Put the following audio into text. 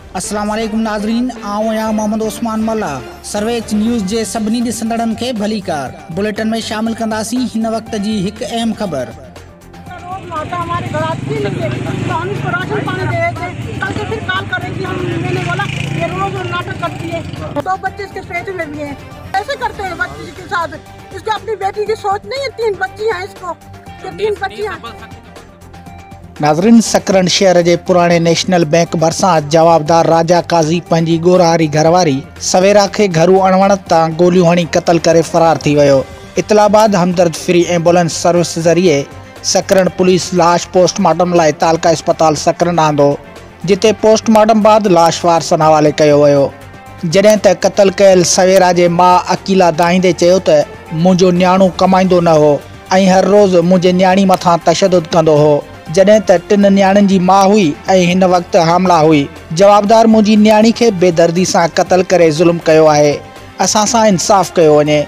अस्सलाम वालेकुम नाज़रीन, आऊं या मोहम्मद उस्मान मल्ला सर्वेक्स न्यूज़ जे सभिनी ॾिसंदड़नि खे भली कार बुलेटिन में शामिल कंदासीं हिन वक्त जी हिकु अहम ख़बर। माता हमारे घर आती नहीं है तो हम इसको राशन पानी दे देते। कल से फिर कॉल कर रही थी, मैंने बोला ये रोज नाटक करती है। 2 बच्चे इसके पेट में भी हैं, ऐसे करते हैं बच्ची के साथ। इसको अपनी बेटी की सोच नहीं है, 3 बच्ची हैं इसको, 3 बच्चियां। नाज़रीन, सकरन शहर के पुराने नेशनल बैंक भरसा जवाबदार राजा काजी पंहिंजी गोरहारी घरवारी सवेरा के घरू अणवणत तां गोलियूं हणी क़त्ल करे फरार थी वियो। इतला बाद हमदर्द फ्री एम्बुलेंस सर्विस ज़रिए सकरन पुलिस लाश पोस्टमार्टम लाइ तालका अस्पताल सकरन आंदो, जिते पोस्टमार्टम बाद लाश वारसन हवाले कयो वियो। जॾहिं त क़त्ल कयल सवेरा जे माउ अकीला दाहिंदे चयो त मुंहिंजो न्याणो कमाईंदो न हो ऐं हर रोज़ मुंहिंजे न्याणी मथां तशद्दुद कंदो हो, जॾहिं त 3 न्याणियुनि जी माउ हुई ऐं हिन वक़्तु हामला हुई। जवाबदार मुंहिंजी न्याणी खे बेदर्दी सां क़त्ल करे ज़ुल्म कयो आहे। असां सां इंसाफ़ कयो वञे।